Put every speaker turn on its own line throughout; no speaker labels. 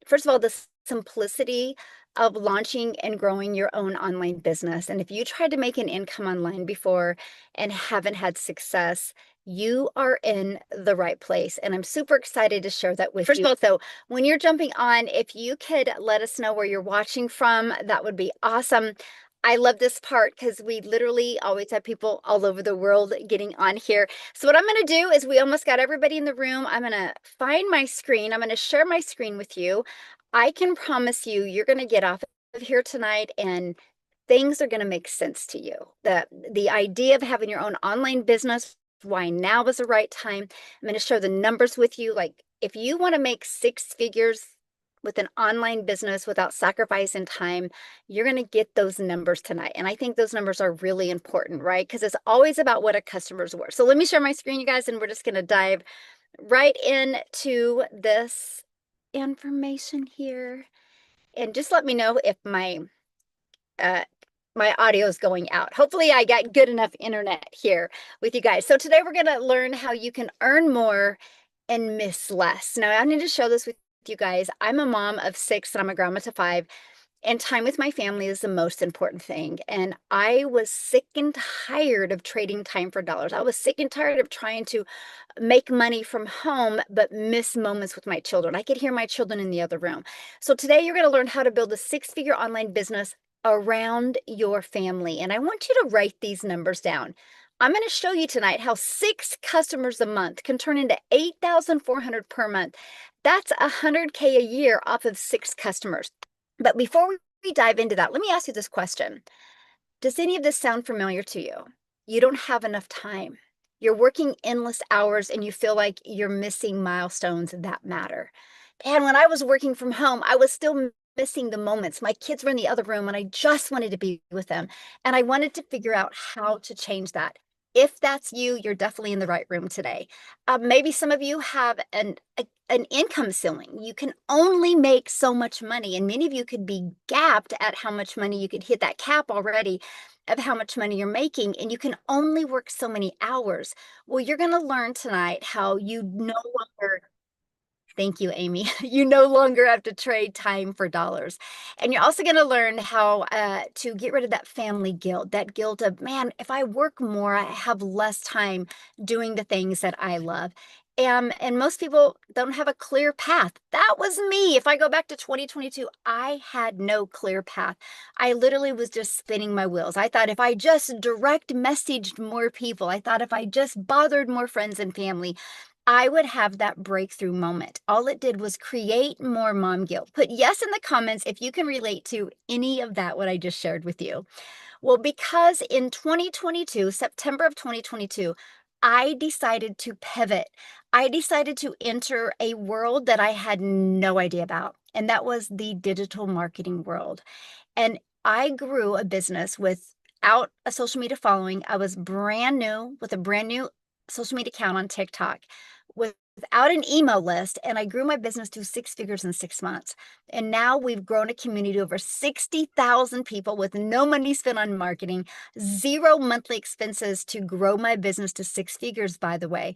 first of all, the simplicity of launching and growing your own online business. And if you tried to make an income online before and haven't had success, you are in the right place. And I'm super excited to share that with you. First of all, so when you're jumping on, if you could let us know where you're watching from, that would be awesome. I love this part because we literally always have people all over the world getting on here. So what I'm going to do is we almost got everybody in the room. I'm going to find my screen. I'm going to share my screen with you. I can promise you, you're going to get off of here tonight and things are going to make sense to you. The idea of having your own online business, why now is the right time. I'm going to share the numbers with you. Like if you want to make six figures with an online business without sacrificing time, you're going to get those numbers tonight. And I think those numbers are really important, right? Because it's always about what a customer's worth. So let me share my screen, you guys, and we're just going to dive right into this information here. And just let me know if uh, my audio is going out. Hopefully I got good enough internet here with you guys. So today we're going to learn how you can earn more and miss less. Now I need to show this with you guys. I'm a mom of 6 and I'm a grandma to 5. And time with my family is the most important thing. And I was sick and tired of trading time for dollars. I was sick and tired of trying to make money from home, but miss moments with my children. I could hear my children in the other room. So today you're going to learn how to build a 6-figure online business around your family. And I want you to write these numbers down. I'm going to show you tonight how 6 customers a month can turn into 8,400 per month. That's $100K a year off of 6 customers. But before we dive into that, let me ask you this question. Does any of this sound familiar to you? You don't have enough time. You're working endless hours and you feel like you're missing milestones that matter. And when I was working from home, I was still missing the moments. My kids were in the other room and I just wanted to be with them. And I wanted to figure out how to change that. If that's you, you're definitely in the right room today. Maybe some of you have an income ceiling. You can only make so much money, and many of you could be gapped at how much money you could hit that cap already of how much money you're making, and you can only work so many hours. Well, you're going to learn tonight how you no longer. Thank you, Amy. You no longer have to trade time for dollars. And you're also going to learn how to get rid of that family guilt, that guilt of, man, if I work more, I have less time doing the things that I love. And most people don't have a clear path. That was me. If I go back to 2022, I had no clear path. I literally was just spinning my wheels. I thought if I just direct messaged more people, I thought if I just bothered more friends and family, I would have that breakthrough moment. All it did was create more mom guilt. Put yes in the comments if you can relate to any of that, what I just shared with you. Well, because in 2022, September of 2022, I decided to pivot. I decided to enter a world that I had no idea about, and that was the digital marketing world. And I grew a business without a social media following. I was brand new with a brand new social media account on TikTok without an email list. And I grew my business to 6 figures in 6 months. And now we've grown a community of over 60,000 people with no money spent on marketing, zero monthly expenses to grow my business to 6 figures, by the way.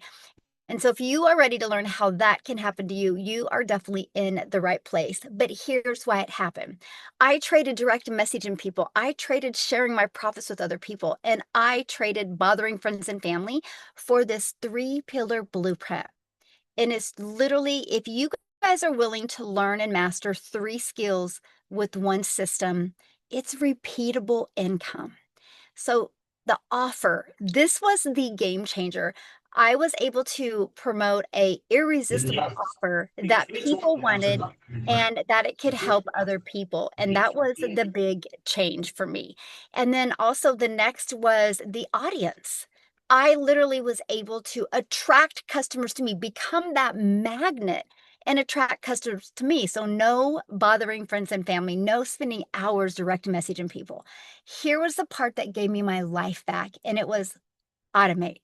And so if you are ready to learn how that can happen to you, you are definitely in the right place. But here's why it happened. I traded direct messaging people. I traded sharing my profits with other people. And I traded bothering friends and family for this 3-pillar blueprint. And it's literally, if you guys are willing to learn and master 3 skills with one system, it's repeatable income. So the offer, this was the game changer. I was able to promote a irresistible offer that people wanted and that it could help other people. And that was the big change for me. And then also the next was the audience. I literally was able to attract customers to me, become that magnet and attract customers to me. So no bothering friends and family, no spending hours direct messaging people. Here was the part that gave me my life back, and it was automate.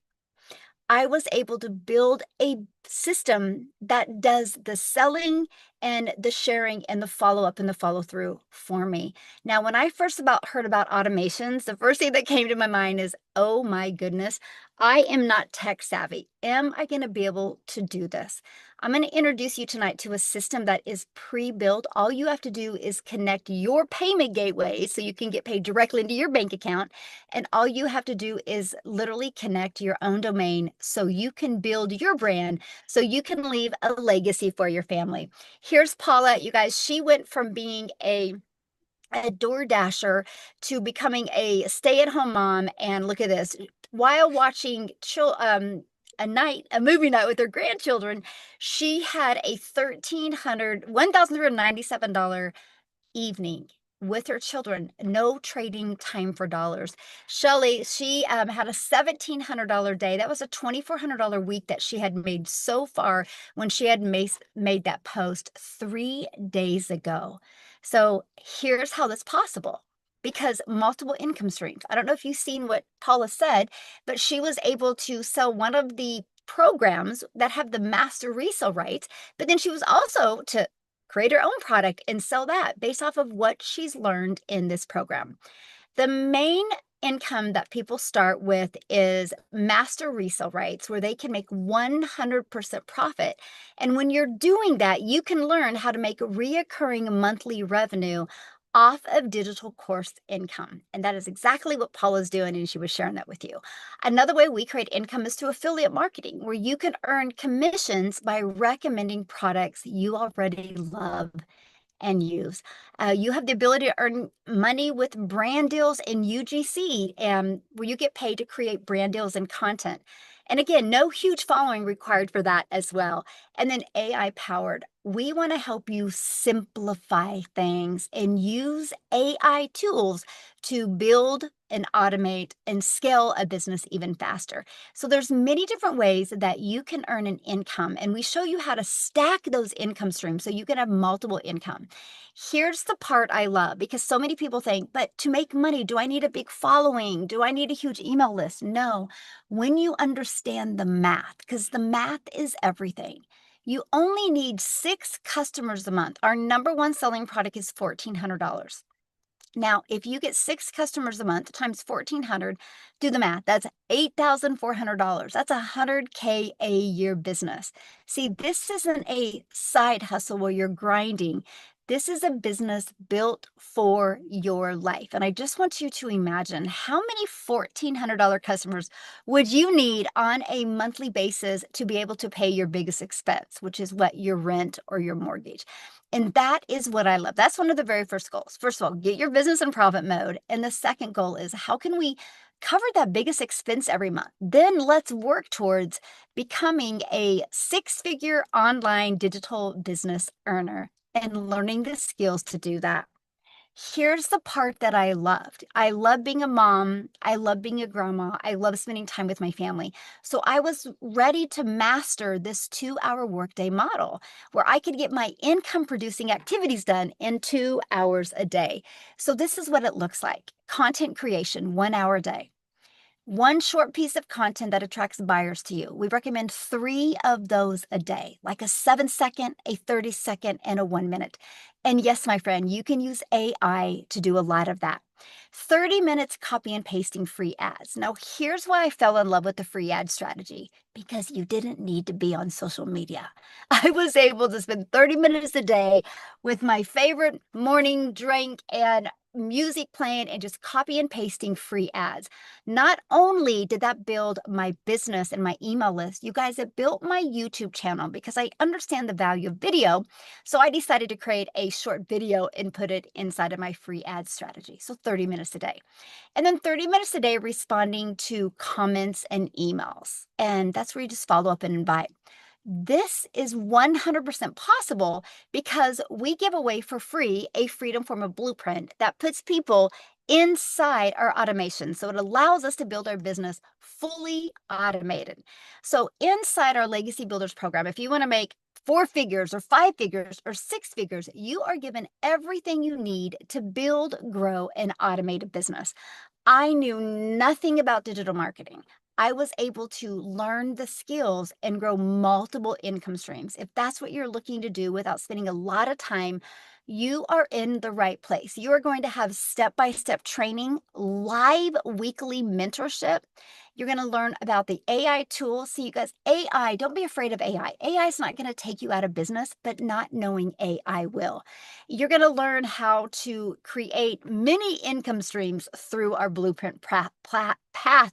I was able to build a system that does the selling and the sharing and the follow up and the follow through for me. Now, when I first heard about automations, the first thing that came to my mind is, oh my goodness, I am not tech savvy. Am I going to be able to do this? I'm going to introduce you tonight to a system that is pre-built. All you have to do is connect your payment gateway so you can get paid directly into your bank account. And all you have to do is literally connect your own domain so you can build your brand, so you can leave a legacy for your family. Here's Paula, you guys. She went from being a door dasher to becoming a stay-at-home mom, and look at this, while watching a movie night with her grandchildren, she had a $1,397 evening with her children, no trading time for dollars. Shelly, she had a $1,700 day. That was a $2,400 week that she had made so far when she had made that post 3 days ago. So here's how that's possible. Because multiple income streams. I don't know if you've seen what Paula said, but she was able to sell one of the programs that have the master resale rights, but then she was also to create her own product and sell that based off of what she's learned in this program. The main income that people start with is master resale rights, where they can make 100% profit. And when you're doing that, you can learn how to make reoccurring monthly revenue off of digital course income. And that is exactly what Paula's doing, and she was sharing that with you. Another way we create income is through affiliate marketing, where you can earn commissions by recommending products you already love and use. You have the ability to earn money with brand deals in UGC, where you get paid to create brand deals and content. And again, no huge following required for that as well. And then AI powered. We want to help you simplify things and use AI tools to build and automate and scale a business even faster. So there's many different ways that you can earn an income, and we show you how to stack those income streams so you can have multiple income. Here's the part I love, because so many people think, but to make money, do I need a big following? Do I need a huge email list? No. When you understand the math, because the math is everything. You only need 6 customers a month. Our number one selling product is $1,400. Now, if you get 6 customers a month times 1,400, do the math. That's $8,400. That's $100K a year business. See, this isn't a side hustle where you're grinding. This is a business built for your life. And I just want you to imagine, how many $1,400 customers would you need on a monthly basis to be able to pay your biggest expense, which is what, your rent or your mortgage. And that is what I love. That's one of the very first goals. First of all, get your business in profit mode. And the second goal is, how can we cover that biggest expense every month? Then let's work towards becoming a 6-figure online digital business earner and learning the skills to do that. Here's the part that I loved. I love being a mom. I love being a grandma. I love spending time with my family. So I was ready to master this 2-hour workday model where I could get my income producing activities done in 2 hours a day. So this is what it looks like. Content creation, 1 hour a day. One short piece of content that attracts buyers to you. We recommend 3 of those a day, like a 7-second, a 30-second, and a 1-minute. And yes, my friend, you can use AI to do a lot of that. 30 minutes copy and pasting free ads. Now, here's why I fell in love with the free ad strategy, because you didn't need to be on social media. I was able to spend 30 minutes a day with my favorite morning drink and music playing and just copy and pasting free ads. Not only did that build my business and my email list, you guys, it built my YouTube channel, because I understand the value of video. So I decided to create a short video and put it inside of my free ad strategy. So 30 minutes a day. And then 30 minutes a day responding to comments and emails. And that's where you just follow up and invite. This is 100% possible because we give away for free a Freedom Form of Blueprint that puts people inside our automation. So it allows us to build our business fully automated. So inside our Legacy Builders program, if you want to make 4 figures or 5 figures or 6 figures, you are given everything you need to build, grow, and automate a business. I knew nothing about digital marketing. I was able to learn the skills and grow multiple income streams. If that's what you're looking to do without spending a lot of time, you are in the right place. You are going to have step-by-step training, live weekly mentorship. You're going to learn about the AI tools. See, you guys, AI, don't be afraid of AI. AI is not going to take you out of business, but not knowing AI will. You're going to learn how to create many income streams through our blueprint path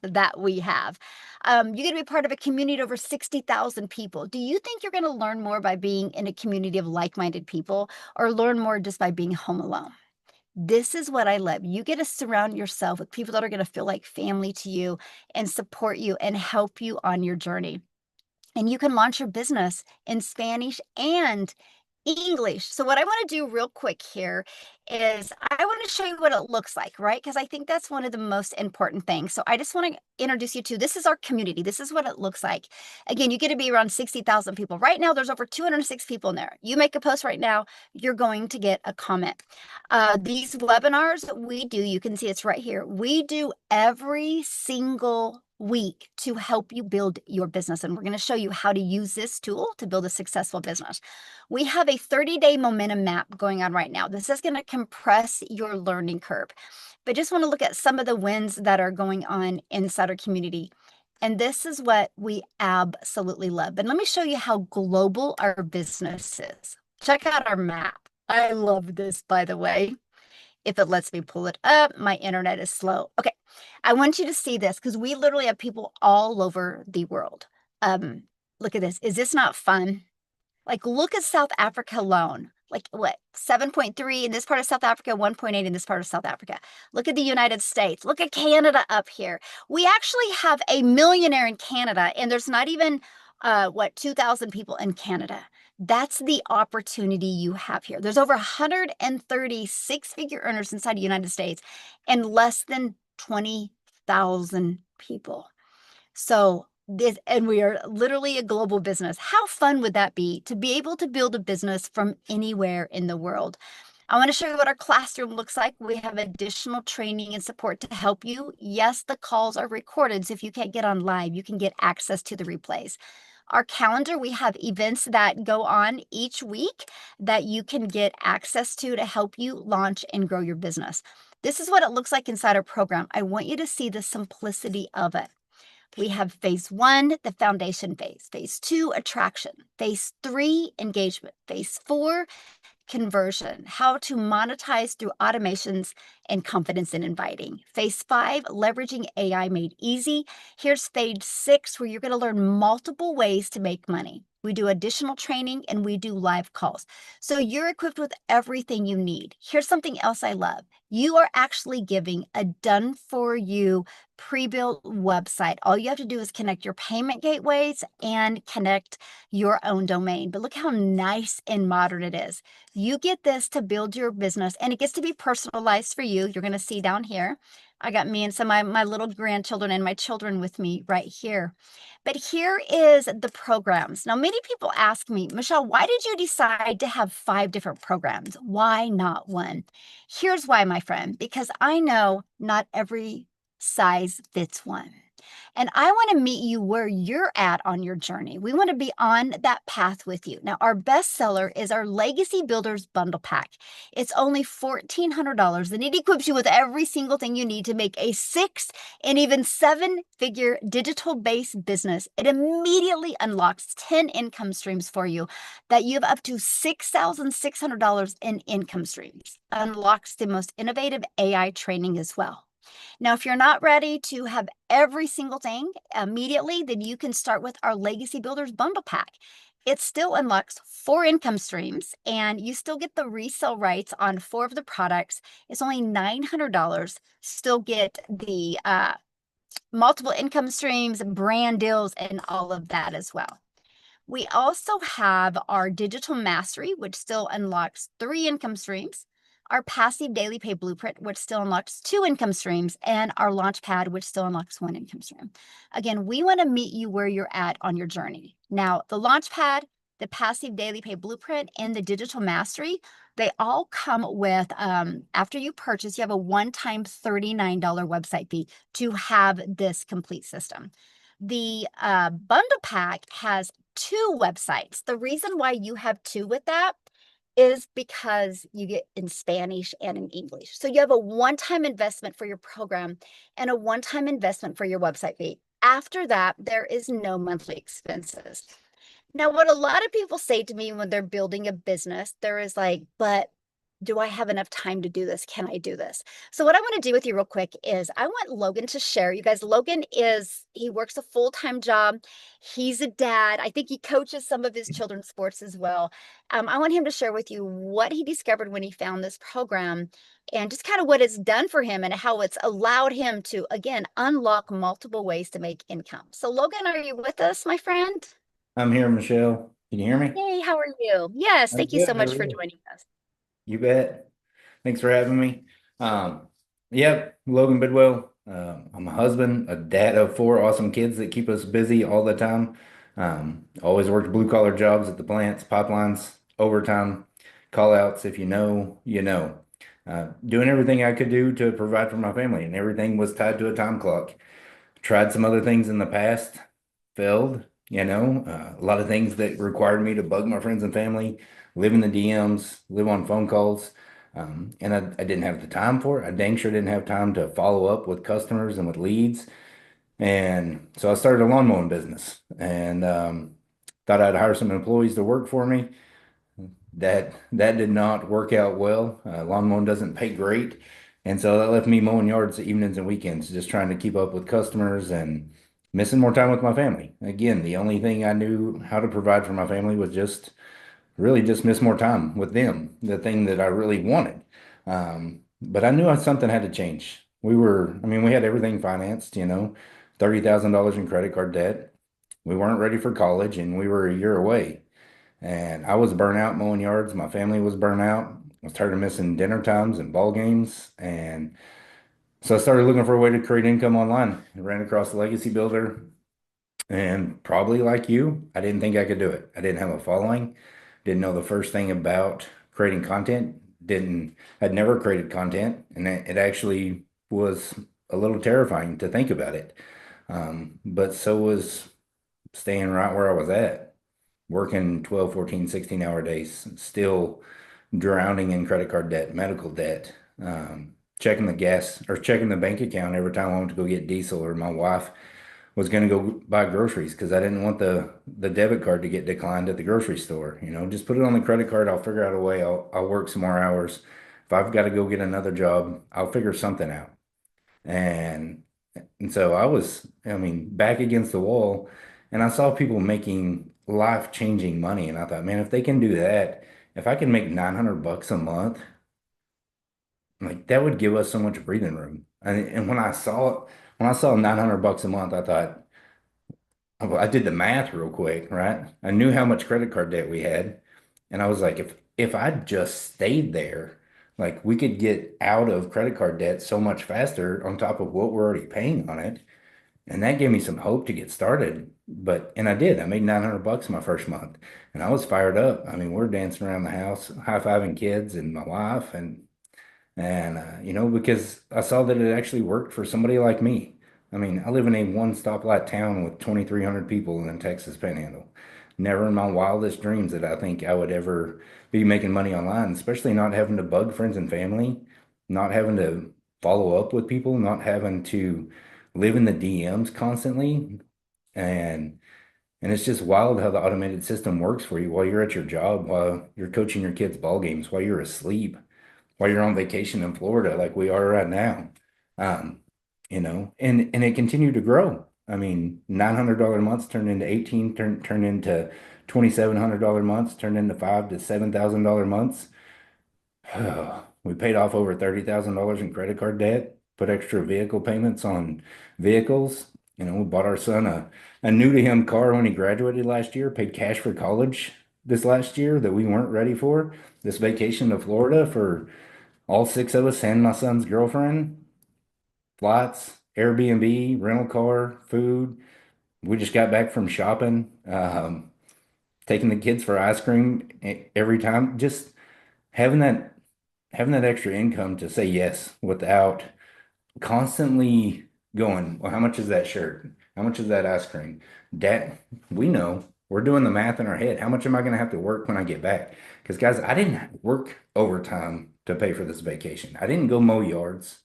that we have. You're going to be part of a community of over 60,000 people. Do you think you're going to learn more by being in a community of like-minded people, or learn more just by being home alone? This is what I love. You get to surround yourself with people that are going to feel like family to you and support you and help you on your journey. And you can launch your business in Spanish and English. So what I want to do real quick here is I want to show you what it looks like, right? Because I think that's one of the most important things. So I just want to introduce you to, this is our community. This is what it looks like. Again, you get to be around 60,000 people. Right now, there's over 206 people in there. You make a post right now, you're going to get a comment. These webinars we do, you can see it's right here. We do every single week to help you build your business. And we're going to show you how to use this tool to build a successful business. We have a 30-day momentum map going on right now. This is going to compress your learning curve. But just want to look at some of the wins that are going on inside our community. And this is what we absolutely love. But let me show you how global our business is. Check out our map. I love this, by the way. If it lets me pull it up, my internet is slow. Okay, I want you to see this because we literally have people all over the world. Look at this. Is this not fun? Like, look at South Africa alone. Like, what, 7.3 in this part of South Africa, 1.8 in this part of South Africa. Look at the United States. Look at Canada up here. We actually have a millionaire in Canada, and there's not even, 2,000 people in Canada. That's the opportunity you have here. There's over 130 six-figure earners inside the United States and less than 20,000 people. So this, and we are literally a global business. How fun would that be to be able to build a business from anywhere in the world? I want to show you what our classroom looks like. We have additional training and support to help you. Yes, the calls are recorded, so if you can't get on live, you can get access to the replays. Our calendar, we have events that go on each week that you can get access to help you launch and grow your business. This is what it looks like inside our program. I want you to see the simplicity of it. We have phase 1, the foundation phase. Phase 2, attraction. Phase 3, engagement. Phase 4, conversion, how to monetize through automations and confidence in inviting. Phase 5, leveraging AI made easy. Here's phase 6, where you're going to learn multiple ways to make money. We do additional training and we do live calls. So you're equipped with everything you need. Here's something else I love. You are actually giving a done for you pre-built website. All you have to do is connect your payment gateways and connect your own domain. But look how nice and modern it is. You get this to build your business, and it gets to be personalized for you. You're going to see down here. I got me and some of my little grandchildren and my children with me right here. But here is the programs. Now, many people ask me, Michelle, why did you decide to have 5 different programs? Why not one? Here's why, my friend, because I know not every size fits one. And I want to meet you where you're at on your journey. We want to be on that path with you. Now, our best seller is our Legacy Builders Bundle Pack. It's only $1,400, and it equips you with every single thing you need to make a 6 and even 7-figure digital-based business. It immediately unlocks 10 income streams for you that you have up to $6,600 in income streams. Unlocks the most innovative AI training as well. Now, if you're not ready to have every single thing immediately, then you can start with our Legacy Builders Bundle Pack. It still unlocks 4 income streams, and you still get the resale rights on 4 of the products. It's only $900. Still get the multiple income streams, brand deals, and all of that as well. We also have our Digital Mastery, which still unlocks 3 income streams, our Passive Daily Pay Blueprint, which still unlocks 2 income streams, and our Launchpad, which still unlocks 1 income stream. Again, we want to meet you where you're at on your journey. Now, the Launchpad, the Passive Daily Pay Blueprint, and the Digital Mastery, they all come with, after you purchase, you have a one-time $39 website fee to have this complete system. The bundle pack has 2 websites. The reason why you have 2 with that is because you get in Spanish and in English. So you have a one-time investment for your program and a one-time investment for your website fee. after that, there is no monthly expenses. Now, what a lot of people say to me when they're building a business, there is like, but do I have enough time to do this? Can I do this? So, what I want to do with you real quick is I want Logan to share. You guys, he works a full-time job. He's a dad. I think he coaches some of his children's sports as well. I want him to share with you what he discovered when he found this program and just kind of what it's done for him and how it's allowed him to, again, unlock multiple ways to make income. So, Logan, are you with us, my friend?
I'm here, Michelle. Can you hear me?
Hey, how are you? Yes,
I'm
thank you
good.
so
How
much
are
for
you?
joining us.
You bet. Thanks for having me. Um, yep, Logan Bidwell. I'm a husband, a dad of four awesome kids that keep us busy all the time. Always worked blue collar jobs at the plants, pipelines, overtime, call outs. If you know, you know. Doing everything I could do to provide for my family, and everything was tied to a time clock. Tried some other things in the past, failed, a lot of things that required me to bug my friends and family, live in the DMs, live on phone calls. And I didn't have the time for it. I dang sure didn't have time to follow up with customers and with leads. And so I started a lawn mowing business and thought I'd hire some employees to work for me. That did not work out well. Lawn mowing doesn't pay great, and so that left me mowing yards evenings and weekends, just trying to keep up with customers and missing more time with my family. Again, the only thing I knew how to provide for my family was just really just miss more time with them, the thing that I really wanted. But I knew something had to change. I mean, we had everything financed, $30,000 in credit card debt. We weren't ready for college, and we were a year away. And I was burnt out mowing yards. My family was burnt out. I started missing dinner times and ball games. And so I started looking for a way to create income online. I ran across Legacy Builder. And probably like you, I didn't think I could do it. I didn't have a following, didn't know the first thing about creating content, I'd never created content. And it actually was a little terrifying to think about it. But so was staying right where I was at, working 12, 14, 16-hour days, still drowning in credit card debt, medical debt, checking the gas or checking the bank account every time I went to go get diesel, or my wife was going to go buy groceries because I didn't want the debit card to get declined at the grocery store. Just put it on the credit card. I'll figure out a way. I'll work some more hours. If I've got to go get another job, I'll figure something out. And and so I mean, back against the wall, and I saw people making life-changing money, and I thought, man, if they can do that, if I can make 900 bucks a month, like that would give us so much breathing room. And when I saw 900 bucks a month, I thought, well, I did the math real quick, right? I knew how much credit card debt we had, and I was like, if I just stayed there, like we could get out of credit card debt so much faster on top of what we're already paying on it. And that gave me some hope to get started. And I did. I made 900 bucks my first month, and I was fired up. I mean, we're dancing around the house, high-fiving kids and my wife, because I saw that it actually worked for somebody like me. I mean, I live in a one stoplight town with 2,300 people in the Texas Panhandle. Never in my wildest dreams that I think I would ever be making money online, especially not having to bug friends and family, not having to follow up with people, not having to live in the DMs constantly. And and it's just wild how the automated system works for you while you're at your job, while you're coaching your kids' ball games, while you're asleep, while you're on vacation in Florida, like we are right now. Um, and it continued to grow. I mean, $900 months turned into 18, turned into $2,700 months, turned into five to $7,000 months. We paid off over $30,000 in credit card debt, put extra vehicle payments on vehicles. We bought our son a new to him car when he graduated last year, paid cash for college this last year that we weren't ready for. This vacation to Florida for all six of us and my son's girlfriend, flights, Airbnb, rental car, food. We just got back from shopping, taking the kids for ice cream every time. Just having that extra income to say yes without constantly going, well, how much is that shirt? How much is that ice cream? Dad, we know we're doing the math in our head. How much am I going to have to work when I get back? Because guys, I didn't work overtime to pay for this vacation. I didn't go mow yards.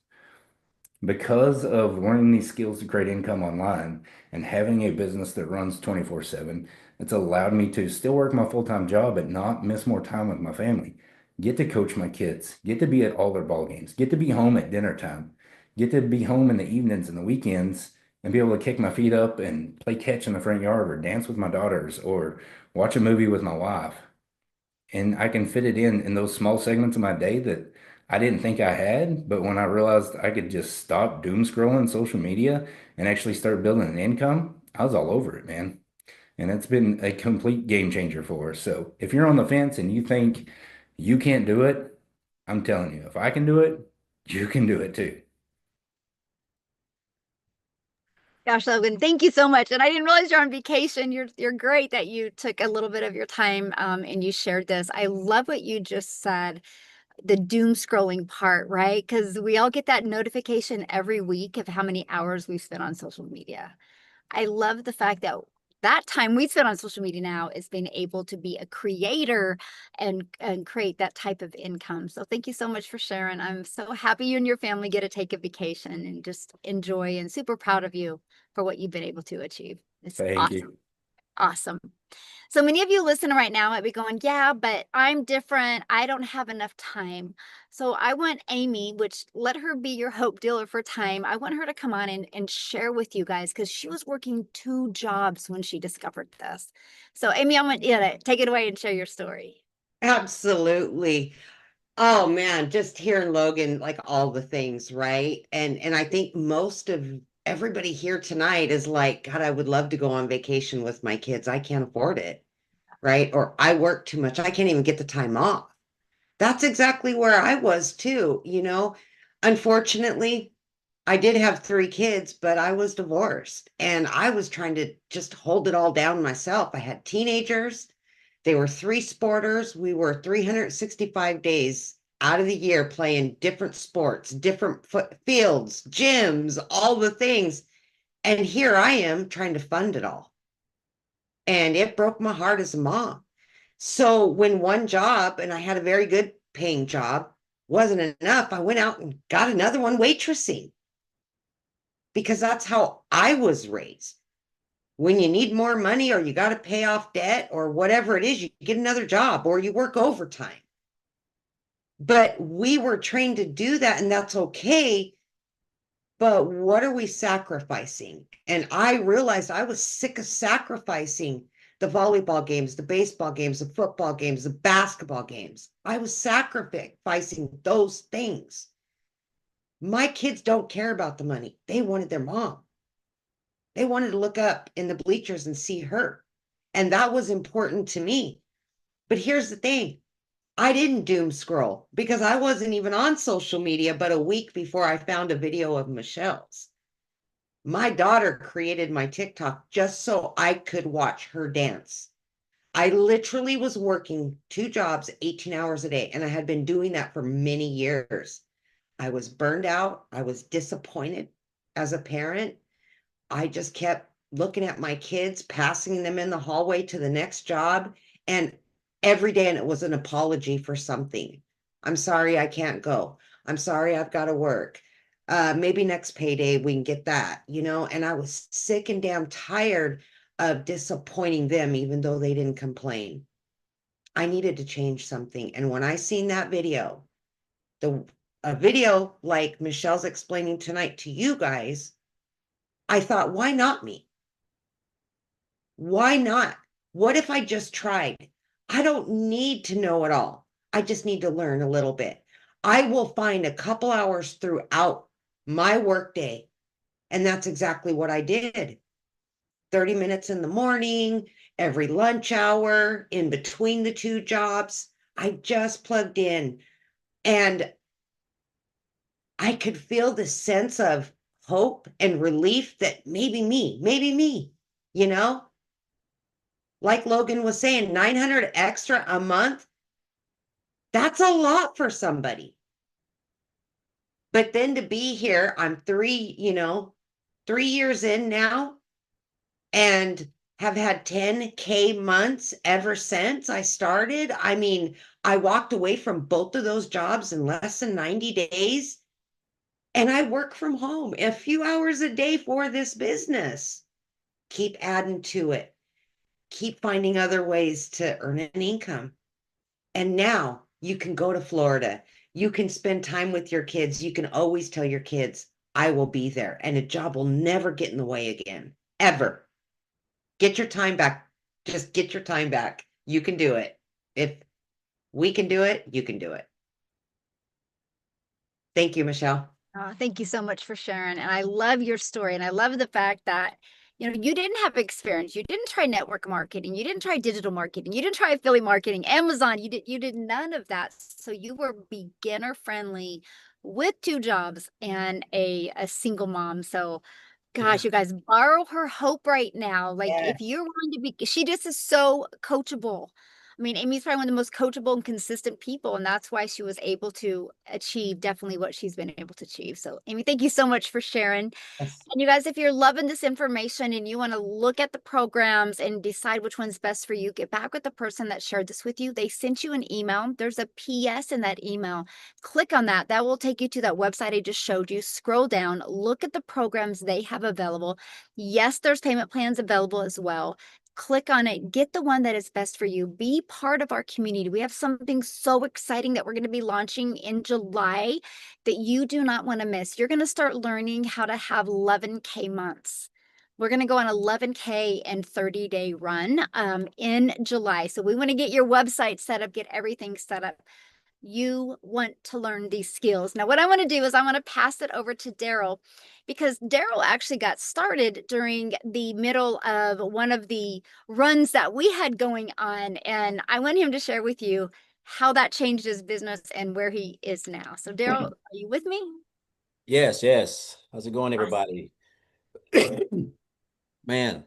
Because of learning these skills to create income online and having a business that runs 24/7, it's allowed me to still work my full-time job but not miss more time with my family. Get to coach my kids, get to be at all their ball games, get to be home at dinner time, get to be home in the evenings and the weekends and be able to kick my feet up and play catch in the front yard or dance with my daughters or watch a movie with my wife. And I can fit it in those small segments of my day that I didn't think I had. But when I realized I could just stop doom scrolling social media and actually start building an income, I was all over it, man. And it's been a complete game changer for us. So if you're on the fence and you think you can't do it, I'm telling you, if I can do it, you can do it too.
Gosh, Logan, thank you so much. And I didn't realize you're on vacation. You're great that you took a little bit of your time and you shared this. I love what you just said, the doom scrolling part, right? Because we all get that notification every week of how many hours we've spent on social media. I love the fact that that time we spend on social media now is being able to be a creator and create that type of income. So thank you so much for sharing. I'm so happy you and your family get to take a vacation and just enjoy and super proud of you for what you've been able to achieve. It's
Thank
awesome.
you.
Awesome. So many of you listening right now might be going, yeah, but I'm different. I don't have enough time. So I want Amy, which let her be your hope dealer for time. I want her to come on and share with you guys because she was working 2 jobs when she discovered this. So Amy, I want you to take it away and share your story.
Absolutely. Oh man, just hearing Logan, like all the things, right? And I think most of everybody here tonight is like, God, I would love to go on vacation with my kids. I can't afford it, right? Or I work too much. I can't even get the time off. That's exactly where I was too, you know. Unfortunately, I did have 3 kids, but I was divorced and I was trying to just hold it all down myself. I had teenagers. They were 3 sporters. We were 365 days out of the year playing different sports, different fields, gyms, all the things. And here I am trying to fund it all. And it broke my heart as a mom. So when one job, and I had a very good paying job, wasn't enough, I went out and got another one waitressing because that's how I was raised. When you need more money or you got to pay off debt or whatever it is, you get another job or you work overtime. But we were trained to do that, and that's okay. But what are we sacrificing? And I realized I was sick of sacrificing the volleyball games, the baseball games, the football games, the basketball games. I was sacrificing those things. My kids don't care about the money. They wanted their mom. They wanted to look up in the bleachers and see her. And that was important to me. But here's the thing. I didn't doom scroll because I wasn't even on social media but a week before I found a video of Michelle's. My daughter created my TikTok just so I could watch her dance. I literally was working 2 jobs, 18 hours a day, and I had been doing that for many years. I was burned out. I was disappointed as a parent. I just kept looking at my kids, passing them in the hallway to the next job. And every day, and it was an apology for something. I'm sorry I can't go. I'm sorry I've got to work. Maybe next payday we can get that, you know? And I was sick and damn tired of disappointing them, even though they didn't complain. I needed to change something. And when I seen that video, the a video like Michelle's explaining tonight to you guys, I thought, why not me? Why not? What if I just tried? I don't need to know it all. I just need to learn a little bit. I will find a couple hours throughout my workday. And that's exactly what I did. 30 minutes in the morning, every lunch hour, in between the 2 jobs. I just plugged in and I could feel the sense of hope and relief that maybe me, you know? Like Logan was saying, 900 extra a month, that's a lot for somebody. But then to be here, I'm 3 years in now and have had 10K months ever since I started. I mean, I walked away from both of those jobs in less than 90 days. And I work from home a few hours a day for this business. Keep adding to it. Keep finding other ways to earn an income. And now you can go to Florida. You can spend time with your kids. You can always tell your kids, I will be there. And a job will never get in the way again, ever. Get your time back. Just get your time back. You can do it. If we can do it, you can do it. Thank you, Michelle.
Thank you so much for sharing. And I love your story. And I love the fact that, you didn't have experience. You didn't try network marketing. You didn't try digital marketing. You didn't try affiliate marketing, Amazon. You did none of that. So you were beginner friendly with 2 jobs and a single mom. So gosh, you guys, borrow her hope right now. Like if
Yes.
you're wanting to be, she just is so coachable. I mean, Amy's probably one of the most coachable and consistent people, and that's why she was able to achieve definitely what she's been able to achieve. So, Amy, thank you so much for sharing.
Yes.
And you guys, if you're loving this information and you want to look at the programs and decide which one's best for you, get back with the person that shared this with you. They sent you an email. There's a PS in that email. Click on that. That will take you to that website I just showed you. Scroll down, look at the programs they have available. Yes, there's payment plans available as well. Click on it, get the one that is best for you. Be part of our community. We have something so exciting that we're going to be launching in July that you do not want to miss. You're going to start learning how to have 11K months. We're going to go on 11K and 30-day run in July. So we want to get your website set up, get everything set up. You want to learn these skills. Now, what I want to do is I want to pass it over to Daryl because Daryl actually got started during the middle of one of the runs that we had going on. And I want him to share with you how that changed his business and where he is now. So, Daryl, are you with me?
Yes, yes. How's it going,
Awesome.
everybody? Man,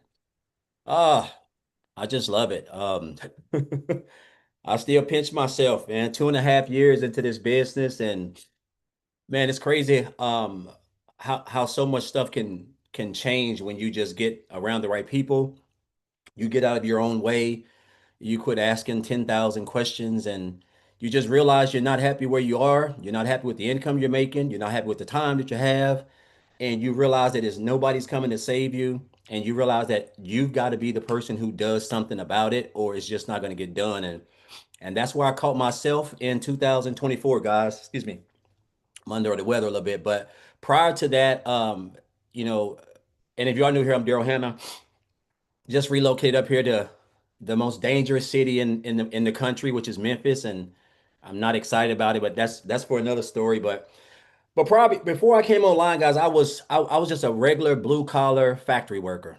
ah, I just love it. I still pinch myself, man. 2.5 years into this business, and man, it's crazy. How so much stuff can change when you just get around the right people. You get out of your own way. You quit asking 10,000 questions, and you just realize you're not happy where you are. You're not happy with the income you're making. You're not happy with the time that you have. And you realize that there's nobody's coming to save you, and you realize that you've got to be the person who does something about it, or it's just not going to get done. And that's where I caught myself in 2024, guys. Excuse me, I'm under the weather a little bit, but prior to that, you know, and if you are new here, I'm Daryl Hannah. Just relocated up here to the most dangerous city in the country, which is Memphis, and I'm not excited about it, but that's for another story. But probably before I came online, guys, I was just a regular blue collar factory worker.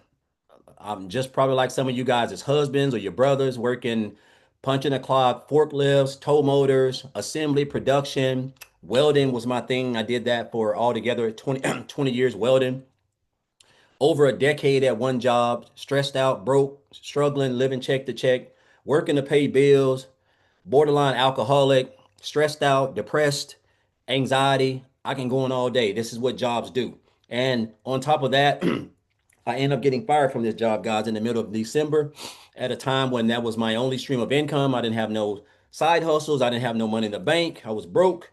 I'm just probably like some of you guys as husbands or your brothers working punching a clock, forklifts, tow motors, assembly, production, welding was my thing. I did that for altogether 20, 20 years welding. Over a decade at one job, stressed out, broke, struggling, living check to check, working to pay bills, borderline alcoholic, stressed out, depressed, anxiety. I can go on all day. This is what jobs do. And on top of that, I end up getting fired from this job, guys, in the middle of December at a time when that was my only stream of income. I didn't have no side hustles. I didn't have no money in the bank. I was broke.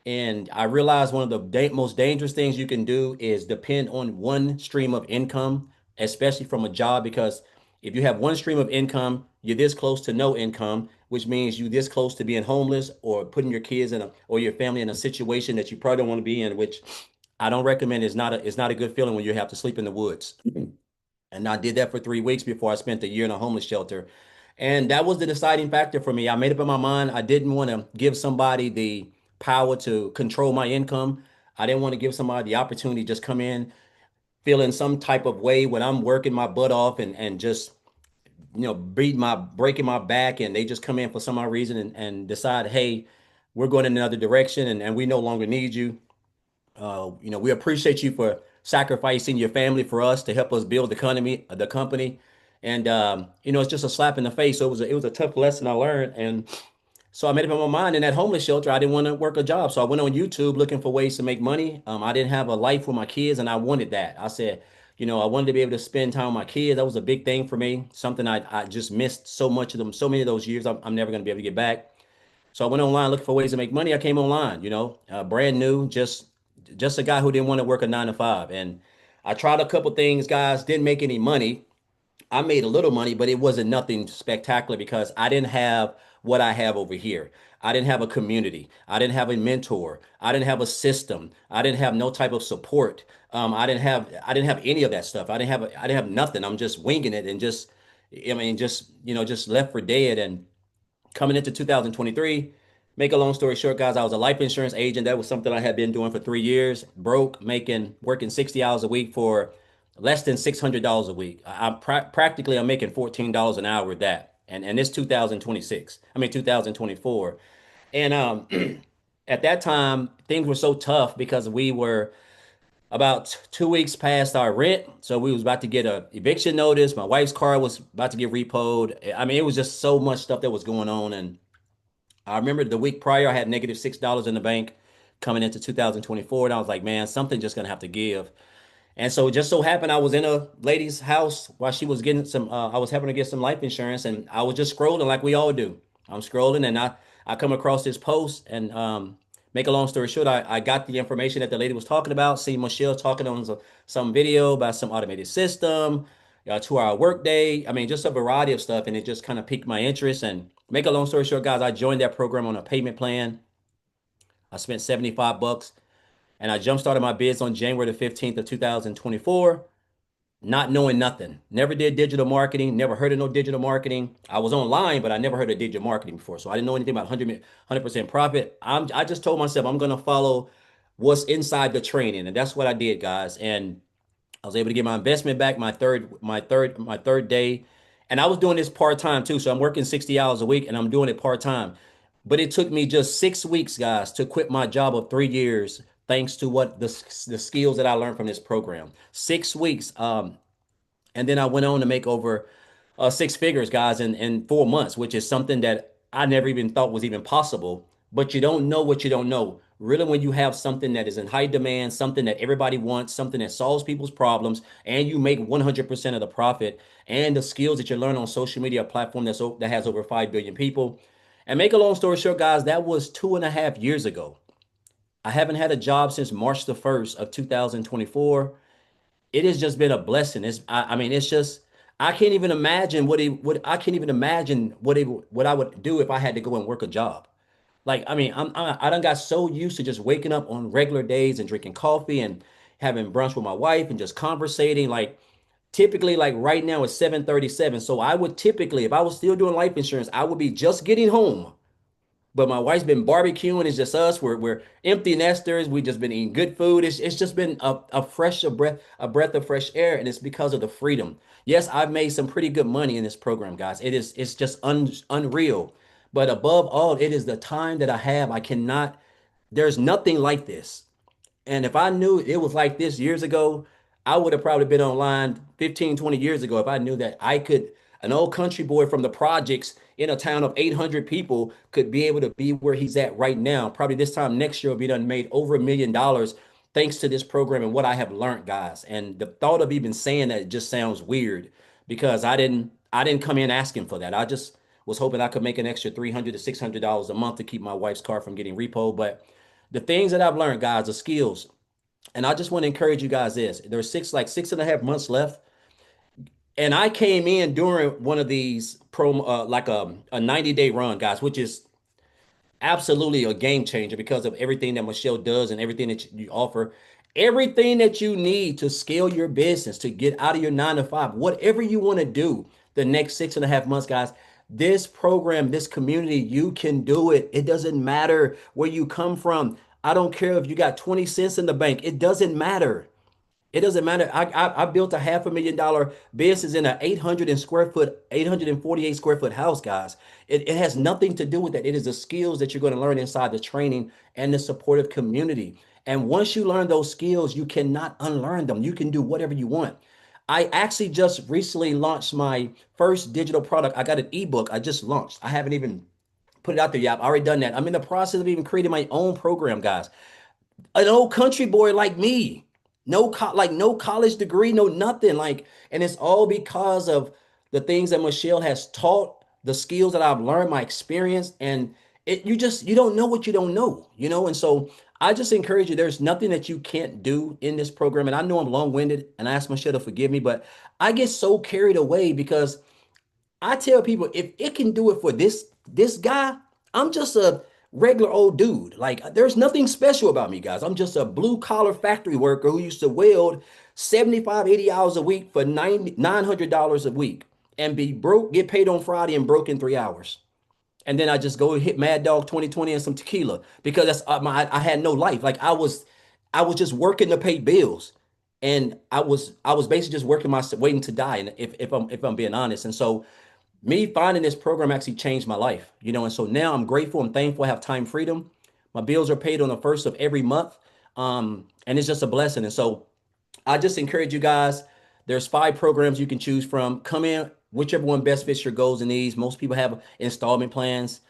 And I realized one of the most dangerous things you can do is depend on one stream of income, especially from a job, because if you have one stream of income, you're this close to no income, which means you this close to being homeless or putting your kids in a or your family in a situation that you probably don't want to be in, which I don't recommend. It's not a good feeling when you have to sleep in the woods. And I did that for 3 weeks before I spent a year in a homeless shelter. And that was the deciding factor for me. I made up in my mind I didn't want to give somebody the power to control my income. I didn't want to give somebody the opportunity to just come in feeling some type of way when I'm working my butt off and just breaking my back, and they just come in for some odd reason and decide, hey, we're going in another direction, and we no longer need you. We appreciate you for sacrificing your family for us to help us build the company. And it's just a slap in the face. So it was a tough lesson I learned. And so I made up in my mind in that homeless shelter, I didn't want to work a job. So I went on YouTube looking for ways to make money. I didn't have a life with my kids, and I wanted that. I said, I wanted to be able to spend time with my kids. That was a big thing for me, something I just missed so much of them, so many of those years I'm never going to be able to get back. So I went online looking for ways to make money. I came online, brand new, just just a guy who didn't want to work a 9 to 5. And I tried a couple things, guys, didn't make any money. I made a little money, but it wasn't nothing spectacular because I didn't have what I have over here. I didn't have a community. I didn't have a mentor. I didn't have a system. I didn't have no type of support. I didn't have any of that stuff. I didn't have nothing. I'm just winging it and just, I mean, just left for dead. And coming into 2023, make a long story short, guys, I was a life insurance agent. That was something I had been doing for 3 years, broke, working 60 hours a week for less than $600 a week. Practically I'm making $14 an hour with that. And it's 2026. I mean 2024. And at that time, things were so tough because we were about 2 weeks past our rent. So we was about to get a eviction notice. My wife's car was about to get repoed. I mean, it was just so much stuff that was going on. And I remember the week prior, I had -$6 in the bank coming into 2024. And I was like, man, something just gonna have to give. And so it just so happened I was in a lady's house while she was getting I was having to get some life insurance, and I was just scrolling like we all do. I'm scrolling and I come across this post, and make a long story short, I got the information that the lady was talking about, see Michelle talking on some video about some automated system, 2 hour workday. I mean, just a variety of stuff. And it just kind of piqued my interest. And make a long story short, guys, I joined that program on a payment plan. I spent $75 and I jump started my bids on January the 15th of 2024, not knowing nothing. Never did digital marketing, never heard of no digital marketing. I was online, but I never heard of digital marketing before. So I didn't know anything about 100% profit. I just told myself I'm going to follow what's inside the training. And that's what I did, guys. And I was able to get my investment back my third day. And I was doing this part-time too. So I'm working 60 hours a week and I'm doing it part-time. But it took me just 6 weeks, guys, to quit my job of 3 years, thanks to what the skills that I learned from this program. 6 weeks. And then I went on to make over six figures, guys, in 4 months, which is something that I never even thought was even possible. But you don't know what you don't know. Really, when you have something that is in high demand, something that everybody wants, something that solves people's problems, and you make 100% of the profit, and the skills that you learn on social media platform that has over 5 billion people. And make a long story short, guys, that was 2.5 years ago. I haven't had a job since March the 1st of 2024. It has just been a blessing. I mean, it's just, I can't even imagine I can't even imagine what I would do if I had to go and work a job. Like, I mean, I done got so used to just waking up on regular days and drinking coffee and having brunch with my wife and just conversating. Like, typically, like right now it's 7:37. So I would typically, if I was still doing life insurance, I would be just getting home. But my wife's been barbecuing. It's just us. We're empty nesters. We just been eating good food. It's just been a breath of fresh air, and it's because of the freedom. Yes, I've made some pretty good money in this program, guys. It's just unreal. But above all, it is the time that I have. I cannot. There's nothing like this. And if I knew it was like this years ago, I would have probably been online 15, 20 years ago if I knew that an old country boy from the projects in a town of 800 people could be able to be where he's at right now. Probably this time next year will be done made over $1 million thanks to this program and what I have learned, guys. And the thought of even saying that just sounds weird because I didn't come in asking for that. I just was hoping I could make an extra $300 to $600 a month to keep my wife's car from getting repoed. But the things that I've learned, guys, the skills, and I just want to encourage you guys this. There's 6.5 months left. And I came in during one of these like a 90-day run, guys, which is absolutely a game changer because of everything that Michelle does and everything that you offer. Everything that you need to scale your business, to get out of your 9 to 5, whatever you want to do the next 6.5 months, guys, this program, this community, you can do it. It doesn't matter where you come from. I don't care if you got 20 cents in the bank. It doesn't matter. It doesn't matter. I built a $500,000 business in an 848 square foot house, guys. It has nothing to do with that. It is the skills that you're going to learn inside the training and the supportive community. And once you learn those skills, you cannot unlearn them. You can do whatever you want. I actually just recently launched my first digital product. I got an ebook I just launched. I haven't even put it out there yet. I've already done that. I'm in the process of even creating my own program, guys. An old country boy like me, no college degree, no nothing, like, and it's all because of the things that Michelle has taught, the skills that I've learned, my experience, and you don't know what you don't know, you know? And so I just encourage you, there's nothing that you can't do in this program. And I know I'm long-winded and I ask Michelle to forgive me, but I get so carried away because I tell people if it can do it for this guy, I'm just a regular old dude. Like there's nothing special about me, guys. I'm just a blue collar factory worker who used to weld 75, 80 hours a week for $900 a week and be broke, get paid on Friday and broke in 3 hours. And then I just go hit Mad Dog 2020 and some tequila because that's I had no life. Like I was just working to pay bills. And I was basically just working myself waiting to die. And if I'm being honest. And so me finding this program actually changed my life, you know, and so now I'm grateful and thankful I have time freedom. My bills are paid on the first of every month. And it's just a blessing. And so I just encourage you guys, there's 5 programs you can choose from. Come in, whichever one best fits your goals and needs. Most people have installment plans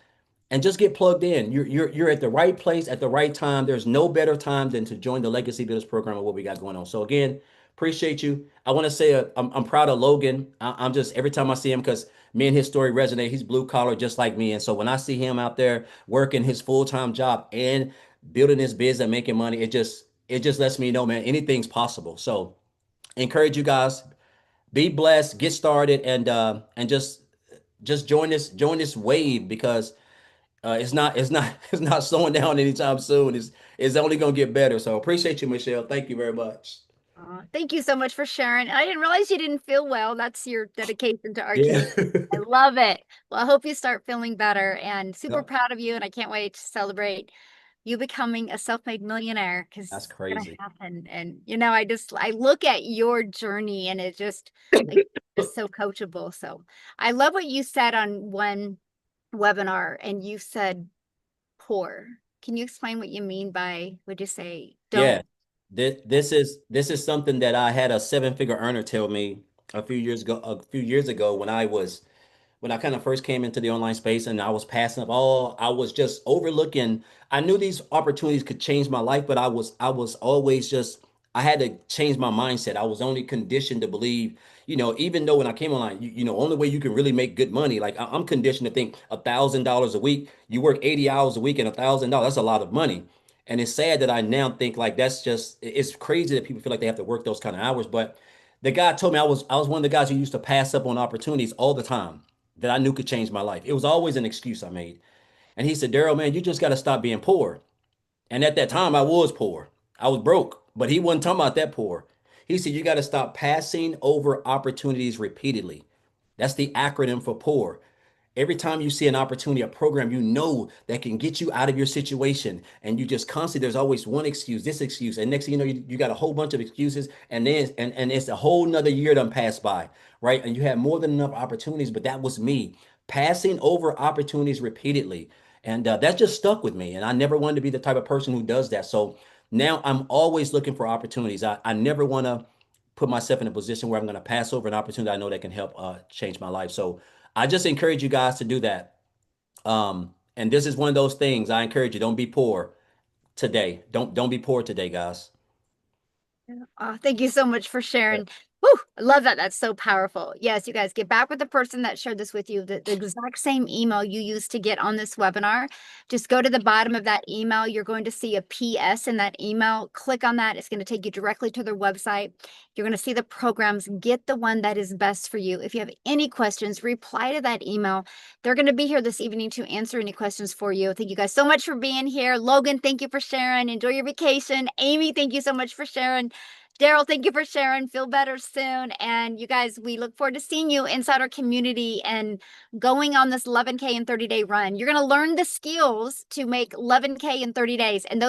and just get plugged in. You're at the right place at the right time. There's no better time than to join the Legacy Builders program and what we got going on. So again, appreciate you. I want to say I'm proud of Logan. I'm just every time I see him because me and his story resonate. He's blue collar just like me, and so when I see him out there working his full-time job and building his business and making money, it just lets me know, man, anything's possible. So encourage you guys, be blessed, get started, and just join this wave because it's not slowing down anytime soon. It's only gonna get better. So appreciate you, Michelle. Thank you very much.
Thank you so much for sharing. I didn't realize you didn't feel well. That's your dedication to our
Yeah.
community. I love it. Well, I hope you start feeling better and super
No,
proud of you. And I can't wait to celebrate you becoming a self-made millionaire because
that's
it's gonna
crazy.
happen. And I look at your journey and it just like is so coachable. So I love what you said on one webinar and you said poor. Can you explain what you mean by would you say
Yeah.
don't?
This is something that I had a 7-figure earner tell me a few years ago when I kind of first came into the online space and I was passing up all, I was just overlooking. I knew these opportunities could change my life, but I was always just, I had to change my mindset. I was only conditioned to believe, even though when I came online, only way you can really make good money, like I'm conditioned to think $1,000 a week, you work 80 hours a week and $1,000, that's a lot of money. And it's sad that I now think like that's just, it's crazy that people feel like they have to work those kind of hours. But the guy told me I was one of the guys who used to pass up on opportunities all the time that I knew could change my life. It was always an excuse I made. And he said, Daryl, man, you just got to stop being poor. And at that time, I was poor. I was broke, but he wasn't talking about that poor. He said, you got to stop passing over opportunities repeatedly. That's the acronym for poor. Every time you see an opportunity, a program you know that can get you out of your situation, and you just constantly, there's always one excuse, this excuse, and next thing you know, you got a whole bunch of excuses, and then and it's a whole nother year done passed by, right? And you have more than enough opportunities, but that was me passing over opportunities repeatedly, and that just stuck with me. And I never wanted to be the type of person who does that. So now I'm always looking for opportunities. I never want to put myself in a position where I'm going to pass over an opportunity I know that can help change my life. So I just encourage you guys to do that. And this is one of those things I encourage you. Don't be poor today. Don't be poor today, guys.
Thank you so much for
Yeah.
sharing. Whew, I love that. That's so powerful. Yes, you guys get back with the person that shared this with you. The exact same email you used to get on this webinar. Just go to the bottom of that email. You're going to see a PS in that email. Click on that. It's going to take you directly to their website. You're going to see the programs. Get the one that is best for you. If you have any questions, reply to that email. They're going to be here this evening to answer any questions for you. Thank you guys so much for being here. Logan, thank you for sharing. Enjoy your vacation. Amy, thank you so much for sharing. Daryl, thank you for sharing. Feel better soon. And you guys, we look forward to seeing you inside our community and going on this 11K in 30-day run. You're going to learn the skills to make 11K in 30 days. And those